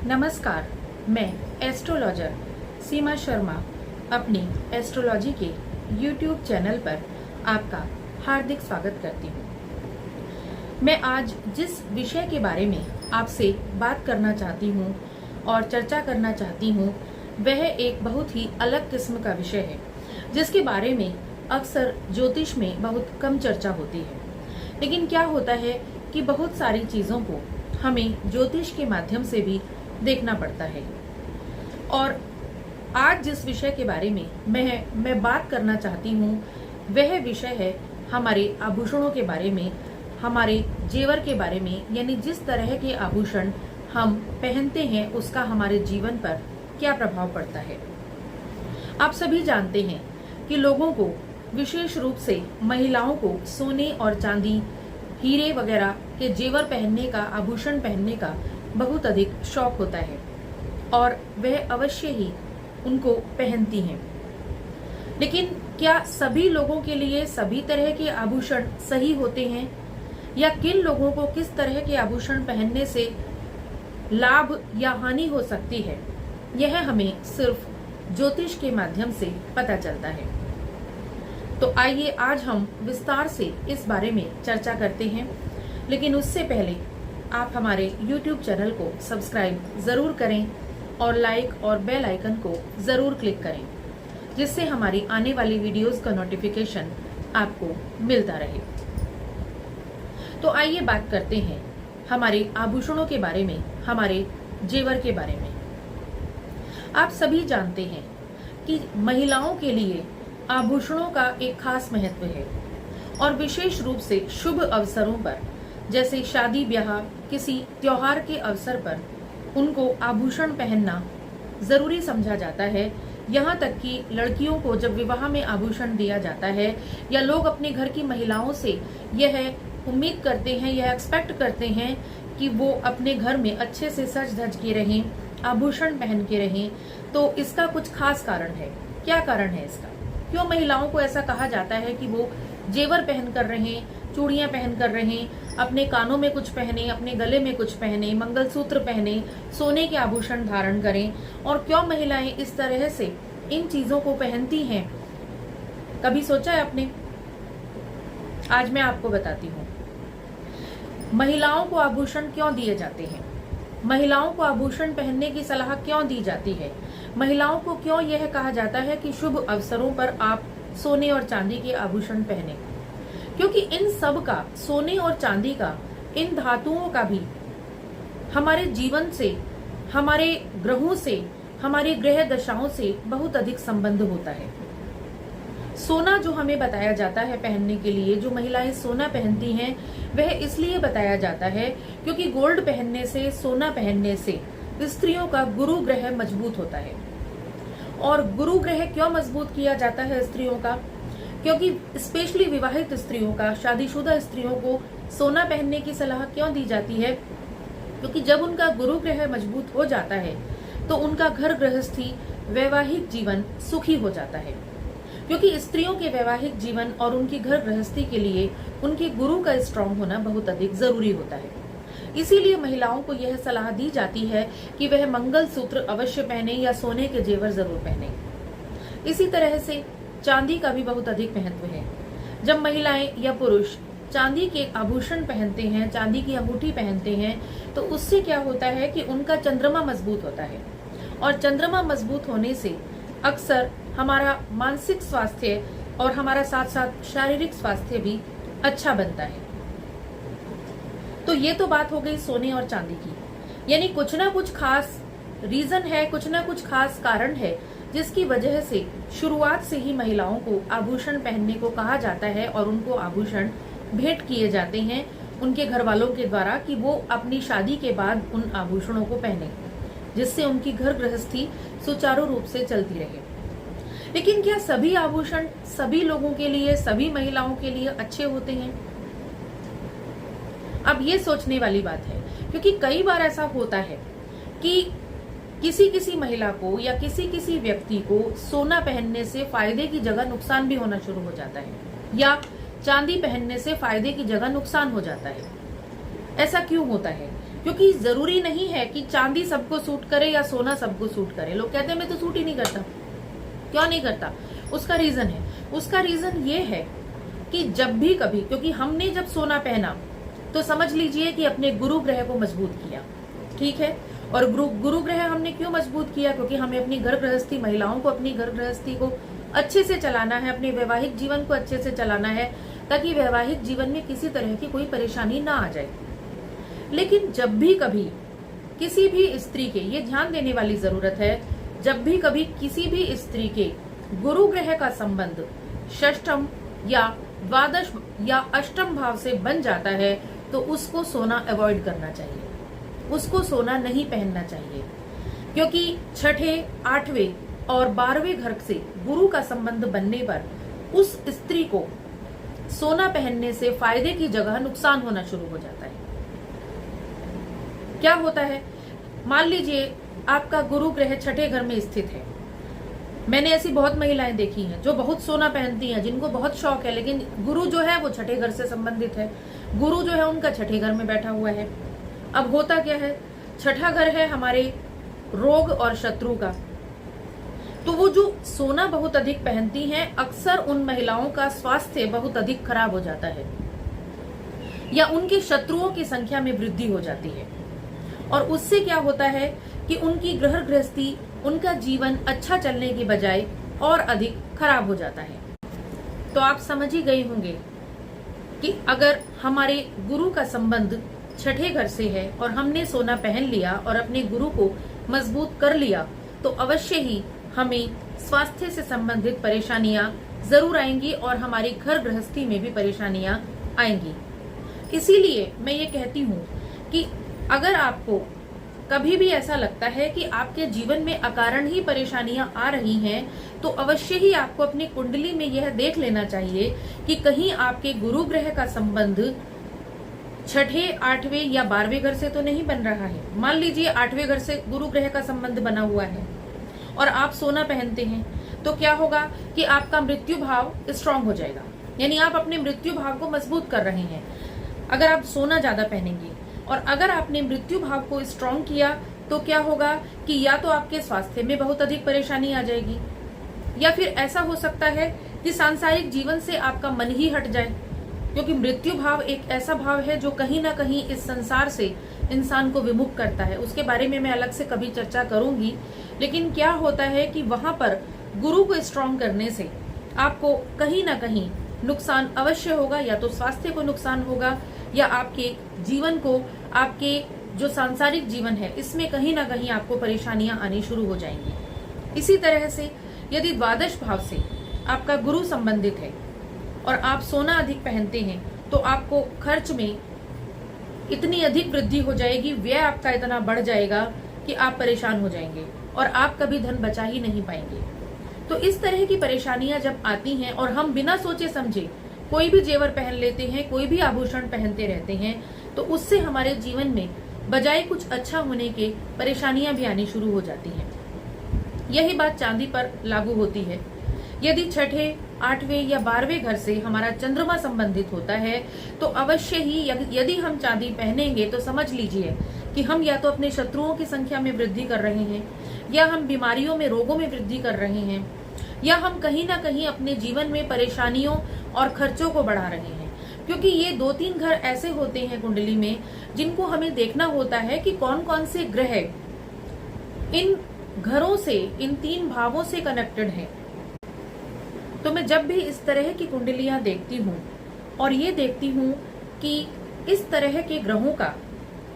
नमस्कार, मैं एस्ट्रोलॉजर सीमा शर्मा अपनी एस्ट्रोलॉजी के YouTube चैनल पर आपका हार्दिक स्वागत करती हूँ। मैं आज जिस विषय के बारे में आपसे बात करना चाहती हूँ और चर्चा करना चाहती हूँ वह एक बहुत ही अलग किस्म का विषय है, जिसके बारे में अक्सर ज्योतिष में बहुत कम चर्चा होती है। लेकिन क्या होता है कि बहुत सारी चीज़ों को हमें ज्योतिष के माध्यम से भी देखना पड़ता है। और आज जिस विषय के बारे में मैं बात करना चाहती हूँ वह विषय है हमारे आभूषणों के बारे में, हमारे जेवर के बारे में, यानी जिस तरह के आभूषण हम पहनते हैं उसका हमारे जीवन पर क्या प्रभाव पड़ता है। आप सभी जानते हैं कि लोगों को, विशेष रूप से महिलाओं को, सोने और चांदी, हीरे वगैरह के जेवर पहनने का, आभूषण पहनने का बहुत अधिक शौक होता है और वह अवश्य ही उनको पहनती हैं। लेकिन क्या सभी लोगों के लिए सभी तरह के आभूषण सही होते हैं, या किन लोगों को किस तरह के आभूषण पहनने से लाभ या हानि हो सकती है, यह हमें सिर्फ ज्योतिष के माध्यम से पता चलता है। तो आइए आज हम विस्तार से इस बारे में चर्चा करते हैं। लेकिन उससे पहले आप हमारे YouTube चैनल को सब्सक्राइब जरूर करें और लाइक और बेल आइकन को जरूर क्लिक करें, जिससे हमारी आने वाली वीडियोस का नोटिफिकेशन आपको मिलता रहे। तो आइए बात करते हैं हमारे आभूषणों के बारे में, हमारे जेवर के बारे में। आप सभी जानते हैं कि महिलाओं के लिए आभूषणों का एक खास महत्व है और विशेष रूप से शुभ अवसरों पर, जैसे शादी ब्याह, किसी त्योहार के अवसर पर उनको आभूषण पहनना जरूरी समझा जाता है। यहाँ तक कि लड़कियों को जब विवाह में आभूषण दिया जाता है, या लोग अपने घर की महिलाओं से यह उम्मीद करते हैं, यह एक्सपेक्ट करते हैं कि वो अपने घर में अच्छे से सज धज के रहें, आभूषण पहन के रहें, तो इसका कुछ खास कारण है। क्या कारण है इसका? क्यों महिलाओं को ऐसा कहा जाता है कि वो जेवर पहन कर रहें, चूड़ियां पहन कर रहें, अपने कानों में कुछ पहने, अपने गले में कुछ पहने, मंगलसूत्र पहने, सोने के आभूषण धारण करें? और क्यों महिलाएं इस तरह से इन चीजों को पहनती हैं? कभी सोचा है आपने? आज मैं आपको बताती हूँ महिलाओं को आभूषण क्यों दिए जाते हैं, महिलाओं को आभूषण पहनने की सलाह क्यों दी जाती है, महिलाओं को क्यों यह कहा जाता है कि शुभ अवसरों पर आप सोने और चांदी के आभूषण पहने। क्योंकि इन सब का, सोने और चांदी का, इन धातुओं का भी हमारे जीवन से, हमारे ग्रहों से, हमारे ग्रह दशाओं से बहुत अधिक संबंध होता है। सोना जो हमें बताया जाता है पहनने के लिए, जो महिलाएं सोना पहनती हैं, वह इसलिए बताया जाता है क्योंकि गोल्ड पहनने से, सोना पहनने से स्त्रियों का गुरु ग्रह मजबूत होता है। और गुरु ग्रह क्यों मजबूत किया जाता है स्त्रियों का? क्योंकि स्पेशली विवाहित स्त्रियों का, शादीशुदा स्त्रियों को सोना पहनने की सलाह क्यों दी जाती है? क्योंकि जब उनका गुरु ग्रह मजबूत हो जाता है तो उनका घर गृहस्थी, वैवाहिक जीवन सुखी हो जाता है। क्योंकि स्त्रियों के वैवाहिक जीवन और उनकी घर गृहस्थी के लिए उनके गुरु का स्ट्रांग होना बहुत अधिक जरूरी होता है। इसीलिए महिलाओं को यह सलाह दी जाती है कि वह मंगलसूत्र अवश्य पहने या सोने के जेवर जरूर पहने। इसी तरह से चांदी का भी बहुत अधिक महत्व है। जब महिलाएं या पुरुष चांदी के आभूषण पहनते हैं, चांदी की अंगूठी पहनते हैं, तो उससे क्या होता है कि उनका चंद्रमा मजबूत होता है। और चंद्रमा मजबूत होने से अक्सर हमारा मानसिक स्वास्थ्य और हमारा साथ साथ शारीरिक स्वास्थ्य भी अच्छा बनता है। तो ये तो बात हो गई सोने और चांदी की। यानी कुछ ना कुछ खास रीजन है, कुछ ना कुछ खास कारण है जिसकी वजह से शुरुआत से ही महिलाओं को आभूषण पहनने को कहा जाता है और उनको आभूषण भेंट किए जाते हैं उनके घर वालों के द्वारा कि वो अपनी शादी के बाद उन आभूषणों को पहने, जिससे उनकी घर गृहस्थी सुचारू रूप से चलती रहे। लेकिन क्या सभी आभूषण सभी लोगों के लिए, सभी महिलाओं के लिए अच्छे होते हैं? अब ये सोचने वाली बात है, क्योंकि कई बार ऐसा होता है कि किसी महिला को या किसी व्यक्ति को सोना पहनने से फायदे की जगह नुकसान भी होना शुरू हो जाता है, या चांदी पहनने से फायदे की जगह नुकसान हो जाता है। ऐसा क्यों होता है? क्योंकि जरूरी नहीं है कि चांदी सबको सूट करे या सोना सबको सूट करे। लोग कहते हैं मैं तो सूट ही नहीं करता। क्यों नहीं करता? उसका रीजन है। उसका रीजन ये है कि जब भी कभी, क्योंकि हमने जब सोना पहना तो समझ लीजिए कि अपने गुरु ग्रह को मजबूत किया, ठीक है। और गुरु ग्रह हमने क्यों मजबूत किया? क्योंकि हमें अपनी घर गृहस्थी, महिलाओं को अपनी घर गृहस्थी को अच्छे से चलाना है, अपने वैवाहिक जीवन को अच्छे से चलाना है, ताकि वैवाहिक जीवन में किसी तरह की कोई परेशानी ना आ जाए। लेकिन जब भी कभी किसी भी स्त्री के, ये ध्यान देने वाली जरूरत है, जब भी कभी किसी भी स्त्री के गुरु ग्रह का संबंध षष्ठम या द्वादश या अष्टम भाव से बन जाता है तो उसको सोना अवॉइड करना चाहिए, उसको सोना नहीं पहनना चाहिए। क्योंकि छठे, आठवें और 12वें घर से गुरु का संबंध बनने पर उस स्त्री को सोना पहनने से फायदे की जगह नुकसान होना शुरू हो जाता है। क्या होता है? मान लीजिए आपका गुरु ग्रह छठे घर में स्थित है। मैंने ऐसी बहुत महिलाएं देखी हैं जो बहुत सोना पहनती हैं, जिनको बहुत शौक है, लेकिन गुरु जो है वो छठे घर से संबंधित है। गुरु जो है उनका छठे घर में बैठा हुआ है। अब होता क्या है? छठा घर है हमारे रोग और शत्रु का। तो वो जो सोना बहुत अधिक पहनती हैं, अक्सर उन महिलाओं का स्वास्थ्य बहुत अधिक खराब हो जाता है या उनके शत्रुओं की संख्या में वृद्धि हो जाती है। और उससे क्या होता है कि उनकी गृह गृहस्थी, उनका जीवन अच्छा चलने की बजाय और अधिक खराब हो जाता है। तो आप समझ ही गए होंगे कि अगर हमारे गुरु का संबंध छठे घर से है और हमने सोना पहन लिया और अपने गुरु को मजबूत कर लिया, तो अवश्य ही हमें स्वास्थ्य से संबंधित परेशानियां जरूर आएंगी और हमारी घर गृहस्थी में भी परेशानियां आएंगी। इसीलिए मैं ये कहती हूँ कि अगर आपको कभी भी ऐसा लगता है कि आपके जीवन में अकारण ही परेशानियां आ रही हैं, तो अवश्य ही आपको अपनी कुंडली में यह देख लेना चाहिए कि कहीं आपके गुरु ग्रह का संबंध छठे, आठवें या 12वें घर से तो नहीं बन रहा है। मान लीजिए 8वें घर से गुरु ग्रह का संबंध बना हुआ है और आप सोना पहनते हैं, तो क्या होगा कि आपका मृत्यु भाव स्ट्रांग हो जाएगा, यानी आप अपने मृत्यु भाव को मजबूत कर रहे हैं अगर आप सोना ज्यादा पहनेंगे। और अगर आपने मृत्यु भाव को स्ट्रांग किया तो क्या होगा कि या तो आपके स्वास्थ्य में बहुत अधिक परेशानी आ जाएगी, या फिर ऐसा हो सकता है कि सांसारिक जीवन से आपका मन ही हट जाए, क्योंकि मृत्यु भाव एक ऐसा भाव है जो कहीं ना कहीं इस संसार से इंसान को विमुख करता है। उसके बारे में मैं अलग से कभी चर्चा करूंगी। लेकिन क्या होता है कि वहां पर गुरु को स्ट्रांग करने से आपको कहीं ना कहीं नुकसान अवश्य होगा, या तो स्वास्थ्य को नुकसान होगा या आपके जीवन को, आपके जो सांसारिक जीवन है इसमें कहीं ना कहीं आपको परेशानियां आनी शुरू हो जाएंगी। इसी तरह से यदि द्वादश भाव से आपका गुरु संबंधित है और आप सोना अधिक पहनते हैं, तो आपको खर्च में इतनी अधिक वृद्धि हो जाएगी, व्यय आपका इतना बढ़ जाएगा कि आप परेशान हो जाएंगे और आप कभी धन बचा ही नहीं पाएंगे। तो इस तरह की परेशानियां जब आती हैं और हम बिना सोचे समझे कोई भी जेवर पहन लेते हैं, कोई भी आभूषण पहनते रहते हैं, तो उससे हमारे जीवन में बजाय कुछ अच्छा होने के परेशानियां भी आनी शुरू हो जाती हैं। यही बात चांदी पर लागू होती है। यदि छठे, 8वें या 12वें घर से हमारा चंद्रमा संबंधित होता है, तो अवश्य ही यदि हम चांदी पहनेंगे तो समझ लीजिए कि हम या तो अपने शत्रुओं की संख्या में वृद्धि कर रहे हैं, या हम बीमारियों में, रोगों में वृद्धि कर रहे हैं, या हम कहीं ना कहीं अपने जीवन में परेशानियों और खर्चों को बढ़ा रहे हैं। क्योंकि ये 2-3 घर ऐसे होते हैं कुंडली में जिनको हमें देखना होता है कि कौन कौन से ग्रह इन घरों से, इन 3 भावों से कनेक्टेड हैं। तो मैं जब भी इस तरह की कुंडलियां देखती हूँ और ये देखती हूँ कि इस तरह के ग्रहों का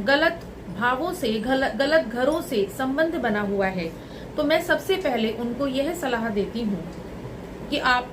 गलत भावों से, गलत घरों से संबंध बना हुआ है, तो मैं सबसे पहले उनको यह सलाह देती हूँ कि आप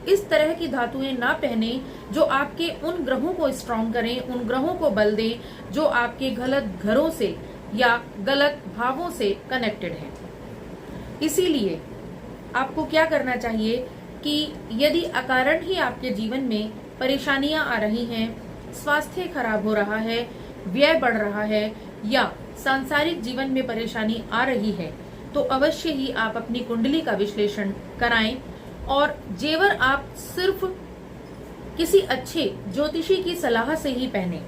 इस तरह की धातुएं ना पहने जो आपके उन ग्रहों को स्ट्रांग करें, उन ग्रहों को बल दें जो आपके गलत घरों से या गलत भावों से कनेक्टेड हैं। इसीलिए आपको क्या करना चाहिए कि यदि अकारण ही आपके जीवन में परेशानियां आ रही हैं, स्वास्थ्य खराब हो रहा है, व्यय बढ़ रहा है या सांसारिक जीवन में परेशानी आ रही है, तो अवश्य ही आप अपनी कुंडली का विश्लेषण कराएं और जेवर आप सिर्फ किसी अच्छे ज्योतिषी की सलाह से ही पहने।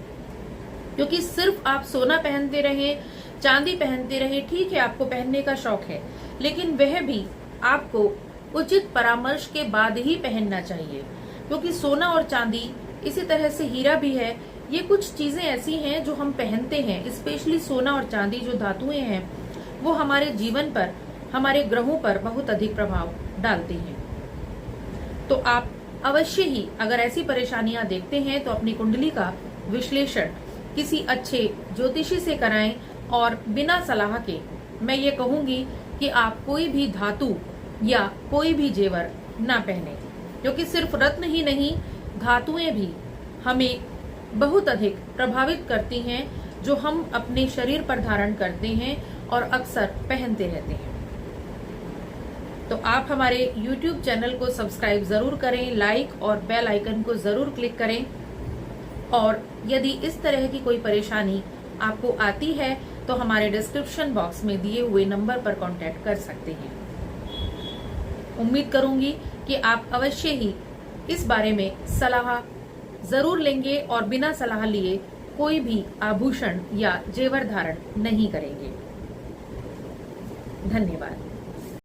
क्योंकि सिर्फ आप सोना पहनते रहे, चांदी पहनते रहे, ठीक है आपको पहनने का शौक है, लेकिन वह भी आपको उचित परामर्श के बाद ही पहनना चाहिए। क्योंकि सोना और चांदी, इसी तरह से हीरा भी है, ये कुछ चीजें ऐसी हैं जो हम पहनते हैं, स्पेशली सोना और चांदी जो धातुएं हैं, वो हमारे जीवन पर, हमारे ग्रहों पर बहुत अधिक प्रभाव डालती हैं। तो आप अवश्य ही अगर ऐसी परेशानियां देखते हैं तो अपनी कुंडली का विश्लेषण किसी अच्छे ज्योतिषी से कराएं, और बिना सलाह के मैं ये कहूंगी कि आप कोई भी धातु या कोई भी जेवर ना पहने, क्योंकि सिर्फ रत्न ही नहीं, धातुएं भी हमें बहुत अधिक प्रभावित करती हैं, जो हम अपने शरीर पर धारण करते हैं और अक्सर पहनते रहते हैं। तो आप हमारे YouTube चैनल को सब्सक्राइब जरूर करें, लाइक और बेल आइकन को जरूर क्लिक करें, और यदि इस तरह की कोई परेशानी आपको आती है तो हमारे डिस्क्रिप्शन बॉक्स में दिए हुए नंबर पर कांटेक्ट कर सकते हैं। उम्मीद करूंगी कि आप अवश्य ही इस बारे में सलाह जरूर लेंगे और बिना सलाह लिए कोई भी आभूषण या जेवर धारण नहीं करेंगे। धन्यवाद।